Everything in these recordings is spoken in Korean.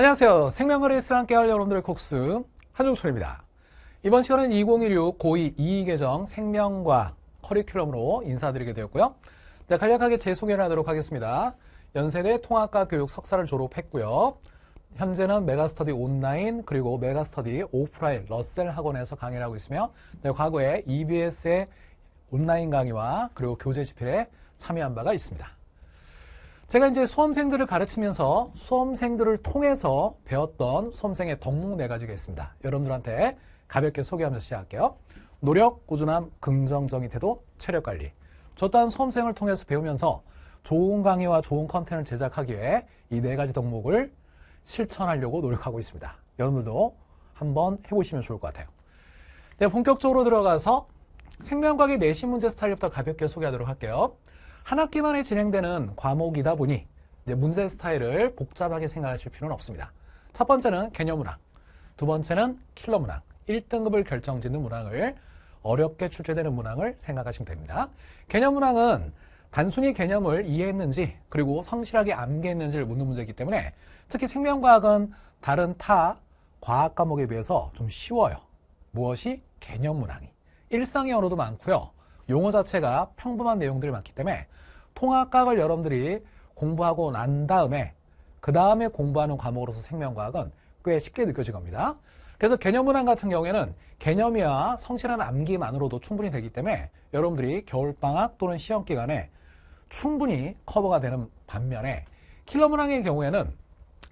안녕하세요. 생명거래에서 함께할 여러분들의 콕스 한종철입니다. 이번 시간은 2016 고2 2계정 생명과학 커리큘럼으로 인사드리게 되었고요. 자, 간략하게 제 소개를 하도록 하겠습니다. 연세대 통합과 교육 석사를 졸업했고요. 현재는 메가스터디 온라인 그리고 메가스터디 오프라인 러셀 학원에서 강의를 하고 있으며 과거에 EBS의 온라인 강의와 그리고 교재 집필에 참여한 바가 있습니다. 제가 이제 수험생들을 가르치면서 수험생들을 통해서 배웠던 수험생의 덕목 4가지가 있습니다. 여러분들한테 가볍게 소개하면서 시작할게요. 노력, 꾸준함, 긍정적인 태도, 체력관리. 저 또한 수험생을 통해서 배우면서 좋은 강의와 좋은 컨텐츠를 제작하기 위해 이 4가지 덕목을 실천하려고 노력하고 있습니다. 여러분들도 한번 해보시면 좋을 것 같아요. 네, 본격적으로 들어가서 생명과학의 내신 문제 스타일부터 가볍게 소개하도록 할게요. 한 학기 만에 진행되는 과목이다 보니 이제 문제 스타일을 복잡하게 생각하실 필요는 없습니다. 첫 번째는 개념 문항, 두 번째는 킬러 문항, 1등급을 결정짓는 문항을 어렵게 출제되는 문항을 생각하시면 됩니다. 개념 문항은 단순히 개념을 이해했는지 그리고 성실하게 암기했는지를 묻는 문제이기 때문에 특히 생명과학은 다른 타 과학 과목에 비해서 좀 쉬워요. 무엇이? 개념 문항이. 일상의 언어도 많고요. 용어 자체가 평범한 내용들이 많기 때문에 통합과학을 여러분들이 공부하고 난 다음에 그 다음에 공부하는 과목으로서 생명과학은 꽤 쉽게 느껴질 겁니다. 그래서 개념 문항 같은 경우에는 개념이야 성실한 암기만으로도 충분히 되기 때문에 여러분들이 겨울방학 또는 시험기간에 충분히 커버가 되는 반면에 킬러 문항의 경우에는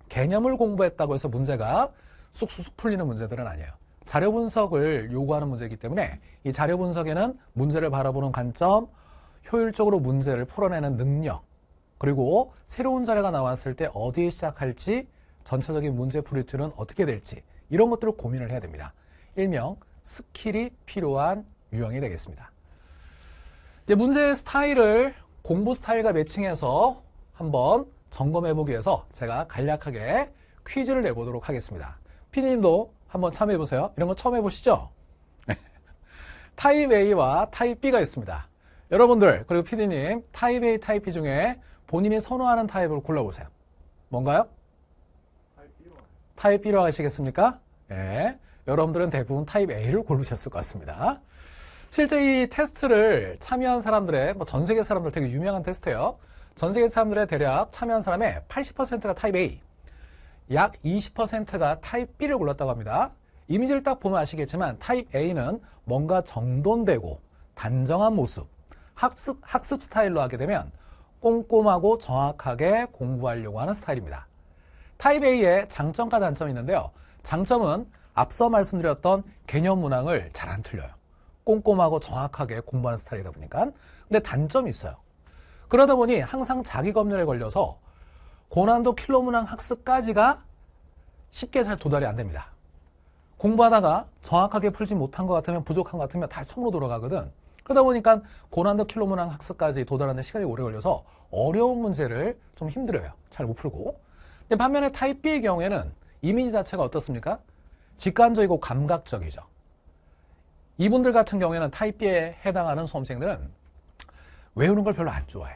개념을 공부했다고 해서 문제가 쑥쑥 풀리는 문제들은 아니에요. 자료 분석을 요구하는 문제이기 때문에 이 자료 분석에는 문제를 바라보는 관점, 효율적으로 문제를 풀어내는 능력, 그리고 새로운 자료가 나왔을 때 어디에 시작할지, 전체적인 문제풀이 툴은 어떻게 될지 이런 것들을 고민을 해야 됩니다. 일명 스킬이 필요한 유형이 되겠습니다. 이제 문제 스타일을 공부 스타일과 매칭해서 한번 점검해보기 위해서 제가 간략하게 퀴즈를 내보도록 하겠습니다. 피디님도 한번 참여해보세요. 이런 거 처음 해보시죠? 타입 A와 타입 B가 있습니다. 여러분들 그리고 피디님 타입 A, 타입 B 중에 본인이 선호하는 타입을 골라보세요. 뭔가요? 타입 B로 하시겠습니까? 네. 여러분들은 대부분 타입 A를 고르셨을 것 같습니다. 실제 이 테스트를 참여한 사람들의 전 세계 사람들 되게 유명한 테스트예요. 전 세계 사람들의 대략 참여한 사람의 80%가 타입 A, 약 20%가 타입 B를 골랐다고 합니다. 이미지를 딱 보면 아시겠지만 타입 A는 뭔가 정돈되고 단정한 모습, 학습 스타일로 하게 되면 꼼꼼하고 정확하게 공부하려고 하는 스타일입니다. 타입 A의 장점과 단점이 있는데요. 장점은 앞서 말씀드렸던 개념 문항을 잘 안 틀려요. 꼼꼼하고 정확하게 공부하는 스타일이다 보니까. 근데 단점이 있어요. 그러다 보니 항상 자기 검열에 걸려서 고난도 킬러 문항 학습까지가 쉽게 잘 도달이 안 됩니다. 공부하다가 정확하게 풀지 못한 것 같으면 부족한 것 같으면 다시 처음으로 돌아가거든. 그러다 보니까 고난도 킬러 문항 학습까지 도달하는 데 시간이 오래 걸려서 어려운 문제를 좀 힘들어요. 잘 못 풀고. 근데 반면에 타입 B의 경우에는 이미지 자체가 어떻습니까? 직관적이고 감각적이죠. 이분들 같은 경우에는 타입 B에 해당하는 수험생들은 외우는 걸 별로 안 좋아해.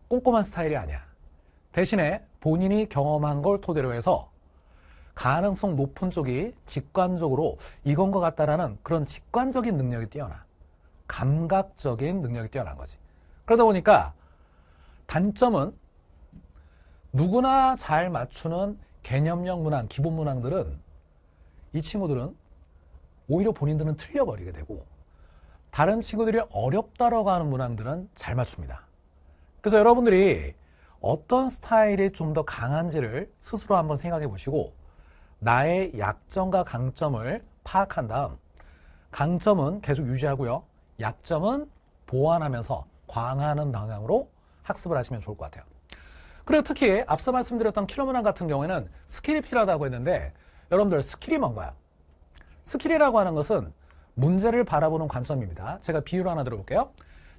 꼼꼼한 스타일이 아니야. 대신에 본인이 경험한 걸 토대로 해서 가능성 높은 쪽이 직관적으로 이건 것 같다라는 그런 직관적인 능력이 뛰어나. 감각적인 능력이 뛰어난 거지. 그러다 보니까 단점은 누구나 잘 맞추는 개념형 문항, 기본 문항들은 이 친구들은 오히려 본인들은 틀려버리게 되고 다른 친구들이 어렵다라고 하는 문항들은 잘 맞춥니다. 그래서 여러분들이 어떤 스타일이 좀 더 강한지를 스스로 한번 생각해 보시고 나의 약점과 강점을 파악한 다음 강점은 계속 유지하고요. 약점은 보완하면서 강화하는 방향으로 학습을 하시면 좋을 것 같아요. 그리고 특히 앞서 말씀드렸던 킬러 문항 같은 경우에는 스킬이 필요하다고 했는데 여러분들 스킬이 뭔가요? 스킬이라고 하는 것은 문제를 바라보는 관점입니다. 제가 비유를 하나 들어볼게요.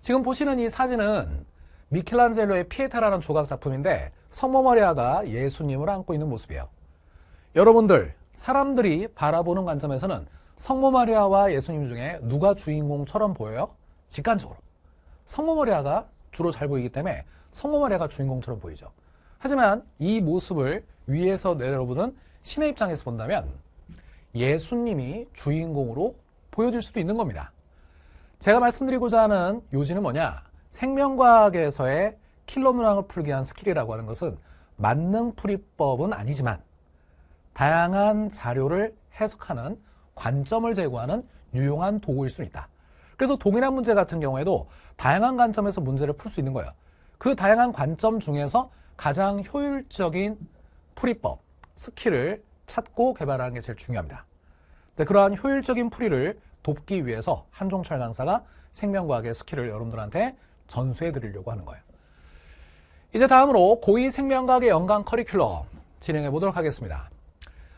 지금 보시는 이 사진은 미켈란젤로의 피에타라는 조각 작품인데 성모 마리아가 예수님을 안고 있는 모습이에요. 여러분들 사람들이 바라보는 관점에서는 성모 마리아와 예수님 중에 누가 주인공처럼 보여요? 직관적으로 성모 마리아가 주로 잘 보이기 때문에 성모 마리아가 주인공처럼 보이죠. 하지만 이 모습을 위에서 내려보는 신의 입장에서 본다면 예수님이 주인공으로 보여질 수도 있는 겁니다. 제가 말씀드리고자 하는 요지는 뭐냐? 생명과학에서의 킬러 문항을 풀기 위한 스킬이라고 하는 것은 만능풀이법은 아니지만 다양한 자료를 해석하는 관점을 제공하는 유용한 도구일 수 있다. 그래서 동일한 문제 같은 경우에도 다양한 관점에서 문제를 풀 수 있는 거예요. 그 다양한 관점 중에서 가장 효율적인 풀이법, 스킬을 찾고 개발하는 게 제일 중요합니다. 그러한 효율적인 풀이를 돕기 위해서 한종철 강사가 생명과학의 스킬을 여러분들한테 전수해 드리려고 하는 거예요. 이제 다음으로 고2 생명과학의 연간 커리큘럼 진행해 보도록 하겠습니다.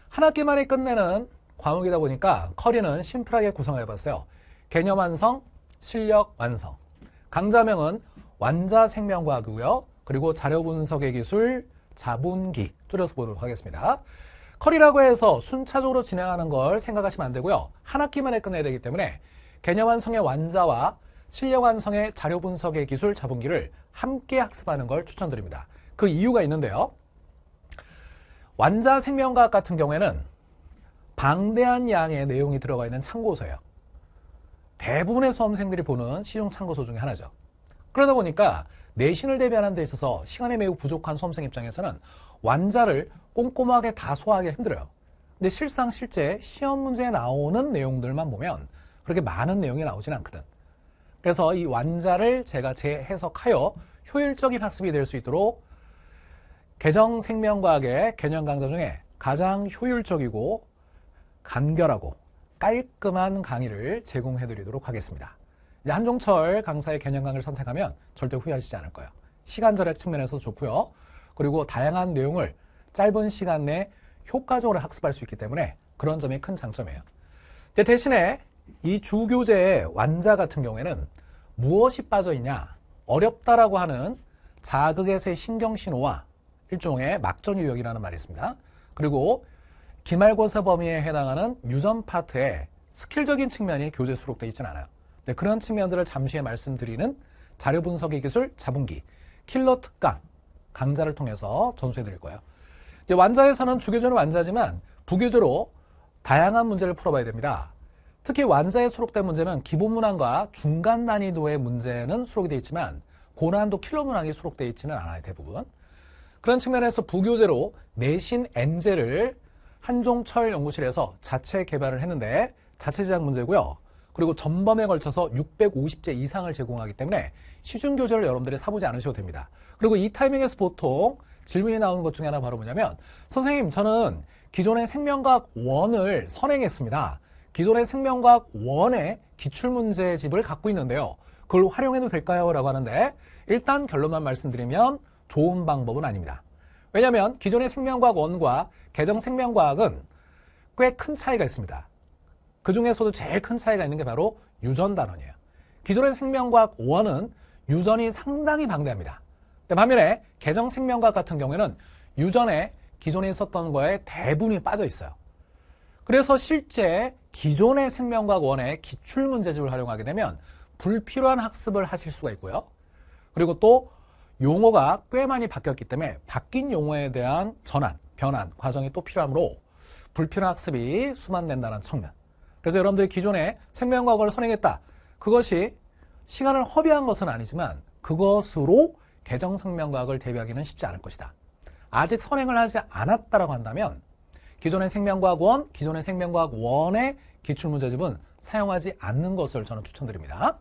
한 학기 만에 끝내는 과목이다 보니까 커리는 심플하게 구성을 해봤어요. 개념 완성, 실력 완성. 강좌명은 완자 생명과학이고요. 그리고 자료 분석의 기술, 자분기 줄여서 보도록 하겠습니다. 커리라고 해서 순차적으로 진행하는 걸 생각하시면 안 되고요. 한 학기 만에 끝내야 되기 때문에 개념 완성의 완자와 실력 완성의 자료 분석의 기술, 자분기를 함께 학습하는 걸 추천드립니다. 그 이유가 있는데요. 완자 생명과학 같은 경우에는 방대한 양의 내용이 들어가 있는 참고서예요. 대부분의 수험생들이 보는 시중 참고서 중에 하나죠. 그러다 보니까 내신을 대비하는 데 있어서 시간이 매우 부족한 수험생 입장에서는 완자를 꼼꼼하게 다 소화하기가 힘들어요. 근데 실제 시험 문제에 나오는 내용들만 보면 그렇게 많은 내용이 나오진 않거든. 그래서 이 완자를 제가 재해석하여 효율적인 학습이 될 수 있도록 개정생명과학의 개념 강좌 중에 가장 효율적이고 간결하고 깔끔한 강의를 제공해 드리도록 하겠습니다. 이제 한종철 강사의 개념 강의를 선택하면 절대 후회하시지 않을 거예요. 시간 절약 측면에서 좋고요. 그리고 다양한 내용을 짧은 시간 내에 효과적으로 학습할 수 있기 때문에 그런 점이 큰 장점이에요. 대신에 이 주교재의 완자 같은 경우에는 무엇이 빠져있냐? 어렵다라고 하는 자극에서의 신경신호와 일종의 막전 유형이라는 말이 있습니다. 그리고 기말고사 범위에 해당하는 유전 파트에 스킬적인 측면이 교재에 수록되어 있지는 않아요. 그런 측면들을 잠시 후에 말씀드리는 자료 분석의 기술, 자분기, 킬러 특강 강좌를 통해서 전수해 드릴 거예요. 완자에서는 주교재는 완자지만 부교재로 다양한 문제를 풀어봐야 됩니다. 특히 완자에 수록된 문제는 기본 문항과 중간 난이도의 문제는 수록이 되어 있지만 고난도 킬러 문항이 수록되어 있지는 않아요, 대부분. 그런 측면에서 부교재로 내신 엔제를 한종철 연구실에서 자체 개발을 했는데 자체 제작 문제고요. 그리고 전범에 걸쳐서 650제 이상을 제공하기 때문에 시중 교재를 여러분들이 사보지 않으셔도 됩니다. 그리고 이 타이밍에서 보통 질문이 나오는 것 중에 하나 바로 뭐냐면 선생님 저는 기존의 생명과학 1을 선행했습니다. 기존의 생명과학 1의 기출문제집을 갖고 있는데요. 그걸 활용해도 될까요? 라고 하는데 일단 결론만 말씀드리면 좋은 방법은 아닙니다. 왜냐하면 기존의 생명과학 1과 개정 생명과학은 꽤 큰 차이가 있습니다. 그 중에서도 제일 큰 차이가 있는 게 바로 유전 단원이에요. 기존의 생명과학 1은 유전이 상당히 방대합니다. 반면에 개정 생명과학 같은 경우에는 유전에 기존에 있었던 거에 대부분이 빠져 있어요. 그래서 실제 기존의 생명과학 1의 기출문제집을 활용하게 되면 불필요한 학습을 하실 수가 있고요. 그리고 또 용어가 꽤 많이 바뀌었기 때문에 바뀐 용어에 대한 전환, 변환 과정이 또 필요하므로 불필요한 학습이 수반된다는 측면. 그래서 여러분들이 기존에 생명과학을 선행했다. 그것이 시간을 허비한 것은 아니지만 그것으로 개정 생명과학을 대비하기는 쉽지 않을 것이다. 아직 선행을 하지 않았다라고 한다면 기존의 생명과학 1, 기존의 생명과학 1의 기출문제집은 사용하지 않는 것을 저는 추천드립니다.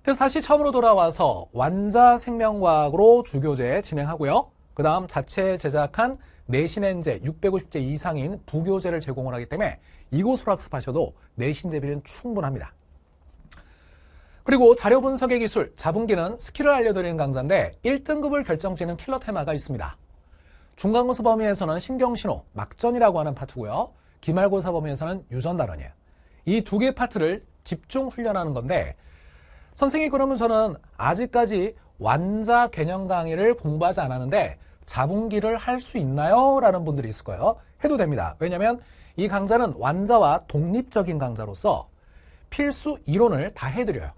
그래서 다시 처음으로 돌아와서 완자 생명과학으로 주교재 진행하고요. 그 다음 자체 제작한 내신 엔제 650제 이상인 부교재를 제공을 하기 때문에 이곳으로 학습하셔도 내신 대비는 충분합니다. 그리고 자료 분석의 기술, 자분기는 스킬을 알려드리는 강좌인데 1등급을 결정짓는 킬러 테마가 있습니다. 중간고사 범위에서는 신경신호, 막전이라고 하는 파트고요. 기말고사 범위에서는 유전 단원이에요. 이 두 개의 파트를 집중 훈련하는 건데 선생님 그러면 저는 아직까지 완자 개념 강의를 공부하지 않았는데 자분기를 할 수 있나요? 라는 분들이 있을 거예요. 해도 됩니다. 왜냐하면 이 강좌는 완자와 독립적인 강좌로서 필수 이론을 다 해드려요.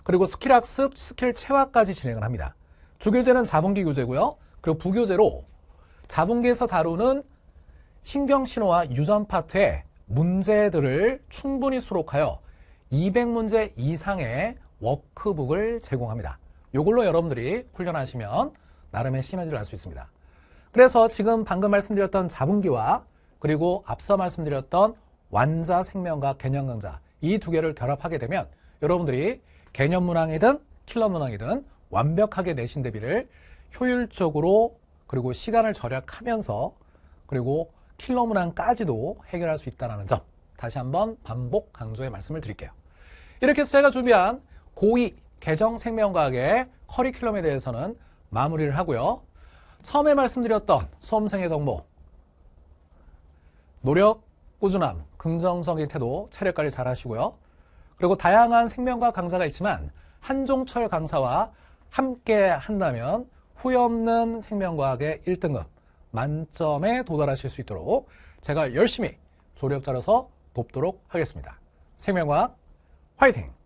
그리고 스킬 학습, 스킬 체화까지 진행을 합니다. 주교재는 자분기 교재고요. 그리고 부교재로 자분기에서 다루는 신경신호와 유전 파트의 문제들을 충분히 수록하여 200문제 이상의 워크북을 제공합니다. 이걸로 여러분들이 훈련하시면 나름의 시너지를 알 수 있습니다. 그래서 지금 방금 말씀드렸던 자분기와 그리고 앞서 말씀드렸던 완자 생명과 개념 강좌 이 두 개를 결합하게 되면 여러분들이 개념 문항이든 킬러 문항이든 완벽하게 내신 대비를 효율적으로 그리고 시간을 절약하면서 그리고 킬러 문항까지도 해결할 수 있다는 점 다시 한번 반복 강조의 말씀을 드릴게요. 이렇게 해서 제가 준비한 고2 개정 생명과학의 커리큘럼에 대해서는 마무리를 하고요. 처음에 말씀드렸던 수험생의 정보, 노력, 꾸준함, 긍정적인 태도, 체력 관리 잘 하시고요. 그리고 다양한 생명과학 강사가 있지만 한종철 강사와 함께 한다면 후회 없는 생명과학의 1등급 만점에 도달하실 수 있도록 제가 열심히 조력자로서 돕도록 하겠습니다. 생명과학 화이팅!